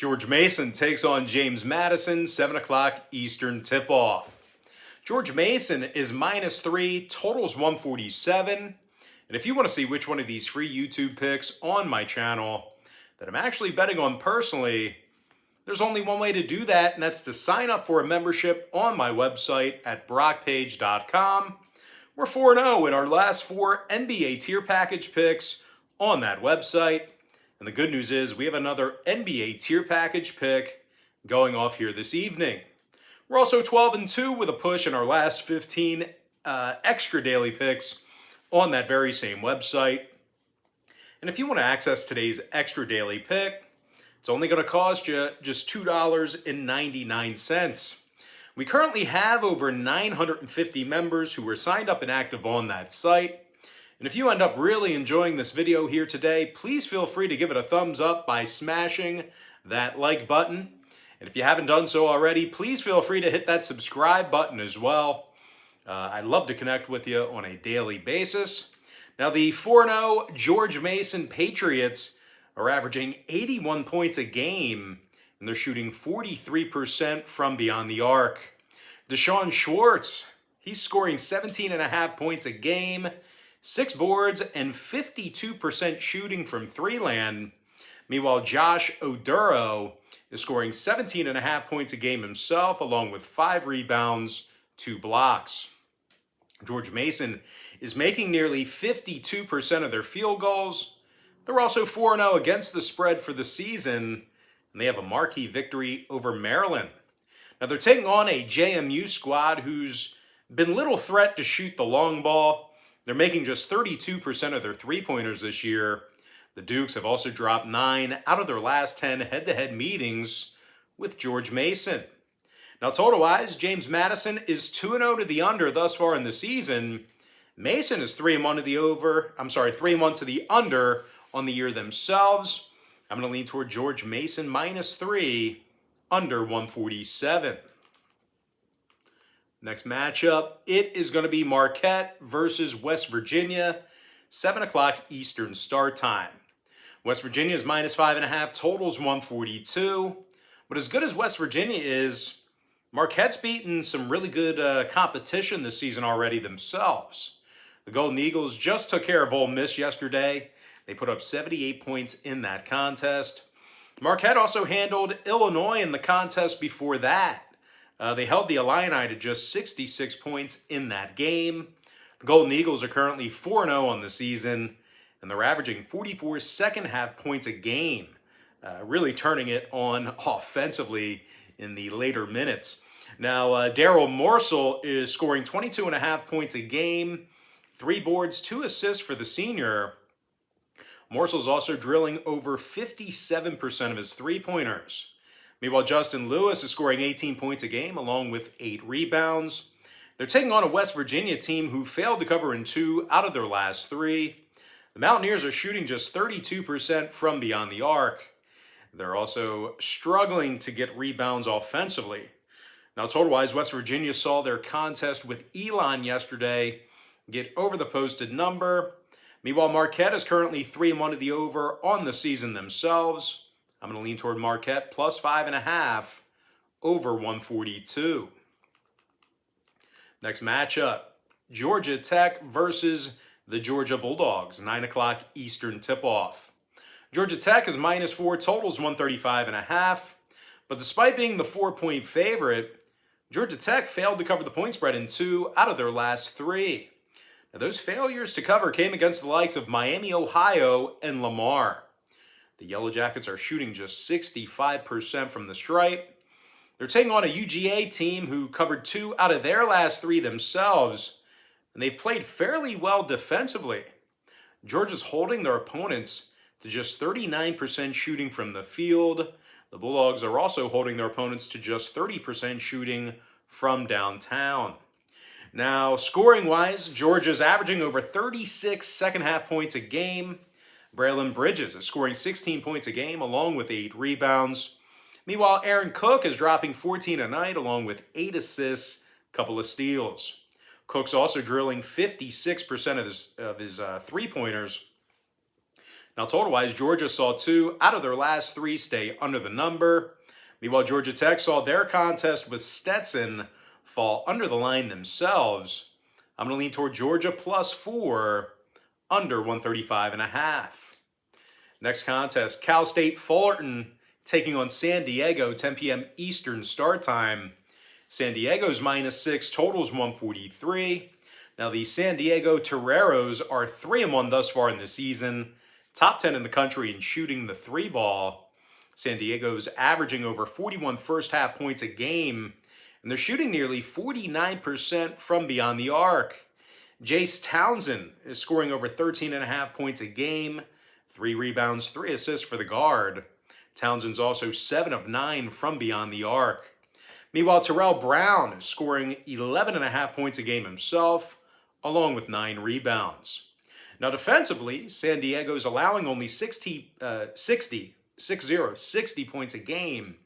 George Mason takes on James Madison, 7 o'clock Eastern tip-off. George Mason is -3, totals 147. And if you want to see which one of these free YouTube picks on my channel that I'm actually betting on personally, there's only one way to do that, and that's to sign up for a membership on my website at brockpage.com. We're 4-0 in our last 4 NBA tier package picks on that website. And the good news is we have another NBA tier package pick going off here this evening. We're also 12-2 with a push in our last 15 extra daily picks on that very same website. And if you want to access today's extra daily pick, it's only going to cost you just $2.99. We currently have over 950 members who are signed up and active on that site. And if you end up really enjoying this video here today, please feel free to give it a thumbs up by smashing that like button. And if you haven't done so already, please feel free to hit that subscribe button as well. I'd love to connect with you on a daily basis. Now, the 4-0 George Mason Patriots are averaging 81 points a game, and they're shooting 43% from beyond the arc. Deshaun Schwartz, he's scoring 17.5 points a game, 6 boards, and 52% shooting from three-land. Meanwhile, Josh Oduro is scoring 17.5 points a game himself, along with 5 rebounds, 2 blocks. George Mason is making nearly 52% of their field goals. They're also 4-0 against the spread for the season, and they have a marquee victory over Maryland. Now, they're taking on a JMU squad who's been little threat to shoot the long ball. They're making just 32% of their three-pointers this year. The Dukes have also dropped 9 out of their last 10 head-to-head meetings with George Mason. Now, total-wise, James Madison is 2-0 to the under thus far in the season. Mason is 3-1 to the over. 3-1 to the under on the year themselves. I'm going to lean toward George Mason -3, under 147. Next matchup, it is going to be Marquette versus West Virginia, 7 o'clock Eastern start time. West Virginia is -5.5, totals 142. But as good as West Virginia is, Marquette's beaten some really good competition this season already themselves. The Golden Eagles just took care of Ole Miss yesterday. They put up 78 points in that contest. Marquette also handled Illinois in the contest before that. They held the Illini to just 66 points in that game. The Golden Eagles are currently 4-0 on the season, and they're averaging 44 second-half points a game, really turning it on offensively in the later minutes. Now, Daryl Morsell is scoring 22.5 points a game, 3 boards, 2 assists for the senior. Morsell's also drilling over 57% of his three-pointers. Meanwhile, Justin Lewis is scoring 18 points a game along with 8 rebounds. They're taking on a West Virginia team who failed to cover in 2 out of their last 3. The Mountaineers are shooting just 32% from beyond the arc. They're also struggling to get rebounds offensively. Now, total-wise, West Virginia saw their contest with Elon yesterday get over the posted number. Meanwhile, Marquette is currently 3-1 to the over on the season themselves. I'm going to lean toward Marquette +5.5, over 142. Next matchup, Georgia Tech versus the Georgia Bulldogs, 9 o'clock Eastern tip-off. Georgia Tech is -4, totals 135.5. But despite being the 4-point favorite, Georgia Tech failed to cover the point spread in 2 out of their last 3. Now, those failures to cover came against the likes of Miami, Ohio, and Lamar. The Yellow Jackets are shooting just 65% from the stripe. They're taking on a UGA team who covered 2 out of their last 3 themselves, and they've played fairly well defensively. Georgia's holding their opponents to just 39% shooting from the field. The Bulldogs are also holding their opponents to just 30% shooting from downtown. Now, scoring-wise, Georgia's averaging over 36 second-half points a game. Braylon Bridges is scoring 16 points a game along with 8 rebounds. Meanwhile, Aaron Cook is dropping 14 a night along with 8 assists, a couple of steals. Cook's also drilling 56% of his three-pointers. Now, total-wise, Georgia saw 2 out of their last 3 stay under the number. Meanwhile, Georgia Tech saw their contest with Stetson fall under the line themselves. I'm going to lean toward Georgia +4, under 135.5. Next contest, Cal State Fullerton taking on San Diego, 10 p.m. Eastern start time. San Diego's -6, totals 143. Now, the San Diego Toreros are 3-1 thus far in the season, top 10 in the country in shooting the 3-ball. San Diego's averaging over 41 first-half points a game, and they're shooting nearly 49% from beyond the arc. Jace Townsend is scoring over 13.5 points a game, 3 rebounds, 3 assists for the guard. Townsend's also 7 of 9 from beyond the arc. Meanwhile, Terrell Brown is scoring 11.5 points a game himself, along with 9 rebounds. Now, defensively, San Diego's allowing only 60 points a game,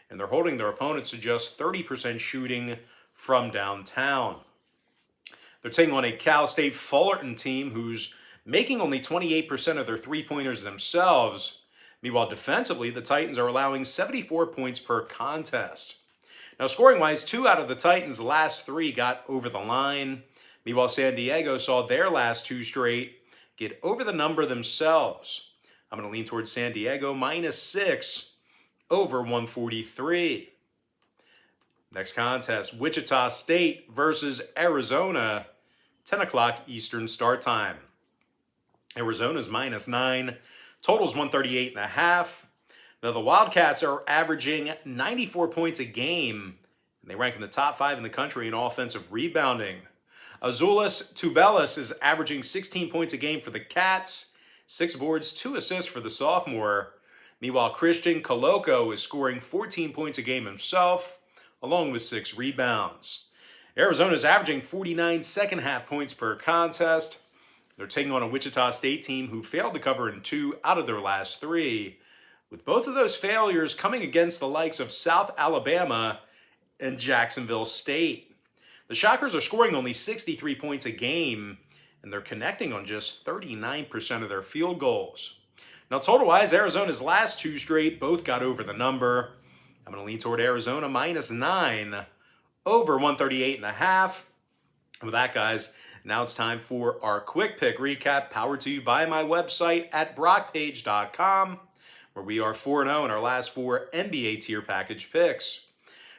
and they're holding their opponents to just 30% shooting from downtown. They're taking on a Cal State Fullerton team who's making only 28% of their three-pointers themselves. Meanwhile, defensively, the Titans are allowing 74 points per contest. Now, scoring-wise, 2 out of the Titans' last 3 got over the line. Meanwhile, San Diego saw their last 2 straight get over the number themselves. I'm going to lean towards San Diego -6, over 143. Next contest, Wichita State versus Arizona, 10 o'clock Eastern start time. Arizona's -9, totals 138.5. Now, the Wildcats are averaging 94 points a game, and they rank in the top 5 in the country in offensive rebounding. Azulis Tubelis is averaging 16 points a game for the Cats, 6 boards, 2 assists for the sophomore. Meanwhile, Christian Coloco is scoring 14 points a game himself, along with 6 rebounds. Arizona is averaging 49 second-half points per contest. They're taking on a Wichita State team who failed to cover in 2 out of their last 3, with both of those failures coming against the likes of South Alabama and Jacksonville State. The Shockers are scoring only 63 points a game, and they're connecting on just 39% of their field goals. Now, total-wise, Arizona's last 2 straight both got over the number. I'm going to lean toward Arizona -9, over 138.5. With that, guys, now it's time for our quick pick recap, powered to you by my website at brockpage.com, where we are 4-0 in our last 4 NBA tier package picks.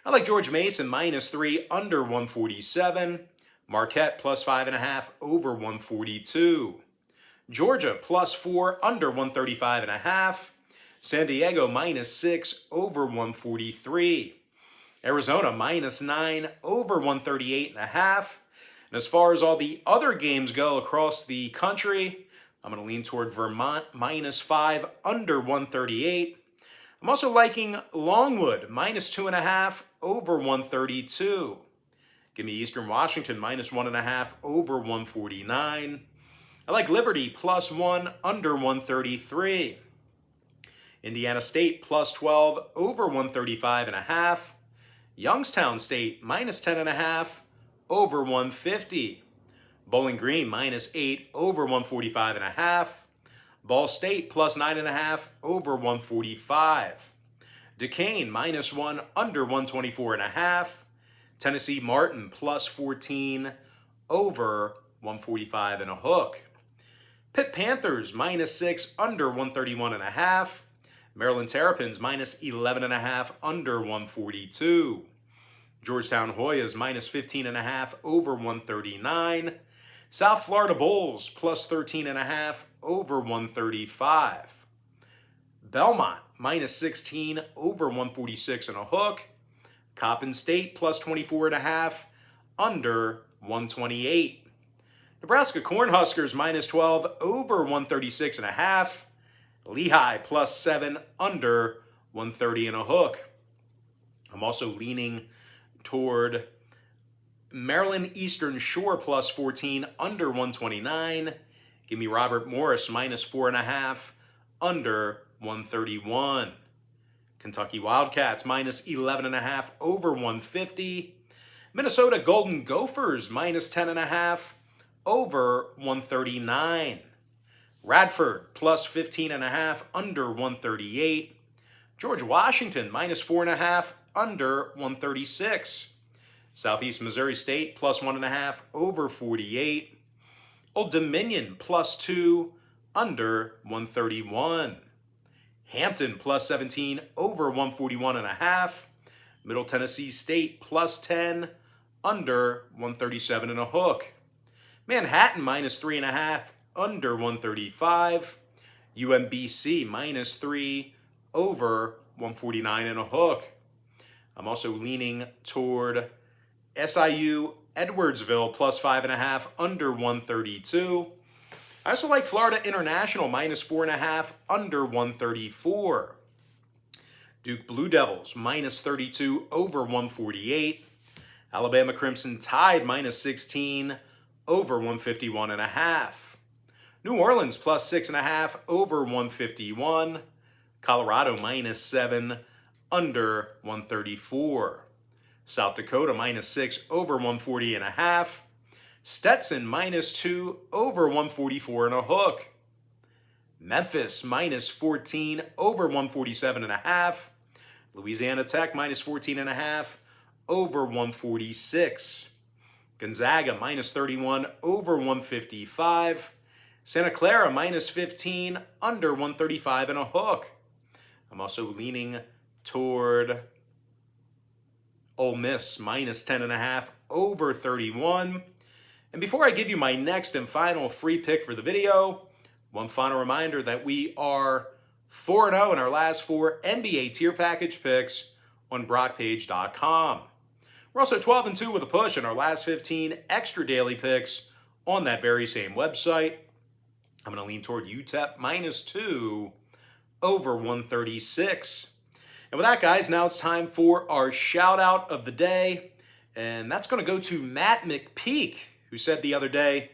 I like George Mason -3, under 147. Marquette +5.5, over 142. Georgia +4, under 135.5. San Diego -6, over 143. Arizona -9, over 138.5. And as far as all the other games go across the country, I'm going to lean toward Vermont -5, under 138. I'm also liking Longwood -2.5, over 132. Give me Eastern Washington -1.5, over 149. I like Liberty +1, under 133. Indiana State +12, over 135.5. Youngstown State -10.5, over 150. Bowling Green -8, over 145.5. Ball State +9.5, over 145. Duquesne -1, under 124.5. Tennessee Martin +14, over 145 and a hook. Pitt Panthers -6, under 131.5. Maryland Terrapins -11.5, under 142. Georgetown Hoyas -15.5, over 139. South Florida Bulls +13.5, over 135. Belmont -16, over 146 and a hook. Coppin State +24.5, under 128. Nebraska Cornhuskers -12, over 136.5. Lehigh +7, under 130 and a hook. I'm also leaning toward Maryland Eastern Shore +14, under 129. Give me Robert Morris -4.5, under 131. Kentucky Wildcats -11.5, over 150. Minnesota Golden Gophers -10.5, over 139. Radford plus 15.5 under 138. George Washington minus 4.5 under 136. Southeast Missouri State plus 1.5 over 48. Old Dominion plus 2 under 131. Hampton plus 17 over 141.5. Middle Tennessee State plus 10 under 137 and a hook. Manhattan minus 3.5 under 135. UMBC minus 3 over 149 and a hook. I'm also leaning toward SIU Edwardsville plus 5.5 under 132. I also like Florida International minus 4.5 under 134. Duke Blue Devils minus 32 over 148. Alabama Crimson Tide minus 16 over 151.5. New Orleans plus 6.5 over 151. Colorado minus 7 under 134. South Dakota minus 6 over 140.5. Stetson minus 2 over 144 and a hook. Memphis minus 14 over 147.5. Louisiana Tech minus 14.5 over 146. Gonzaga minus 31 over 155. Santa Clara minus 15 under 135 and a hook. I'm also leaning toward Ole Miss minus 10.5 over 31. And before I give you my next and final free pick for the video, one final reminder that we are 4-0 in our last 4 NBA tier package picks on BrockPage.com. We're also 12-2 with a push in our last 15 extra daily picks on that very same website. I'm going to lean toward UTEP minus 2 over 136. And with that, guys, now it's time for our shout out of the day. And that's going to go to Matt McPeak, who said the other day,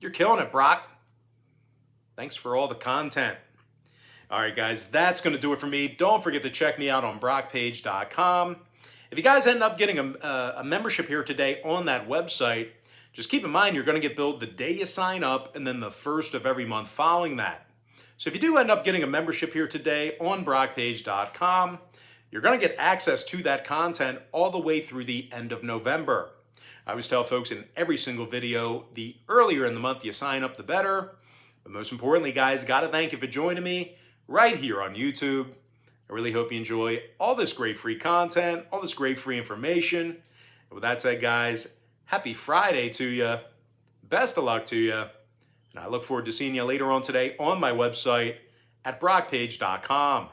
"You're killing it, Brock. Thanks for all the content." All right, guys, that's going to do it for me. Don't forget to check me out on BrockPage.com. If you guys end up getting a membership here today on that website, just keep in mind you're going to get billed the day you sign up and then the first of every month following that. So if you do end up getting a membership here today on BrockPage.com, you're going to get access to that content all the way through the end of November. I always tell folks in every single video, the earlier in the month you sign up, the better. But most importantly, guys, got to thank you for joining me right here on YouTube. I really hope you enjoy all this great free content, all this great free information. And with that said, guys, happy Friday to you. Best of luck to you. And I look forward to seeing you later on today on my website at BrockPage.com.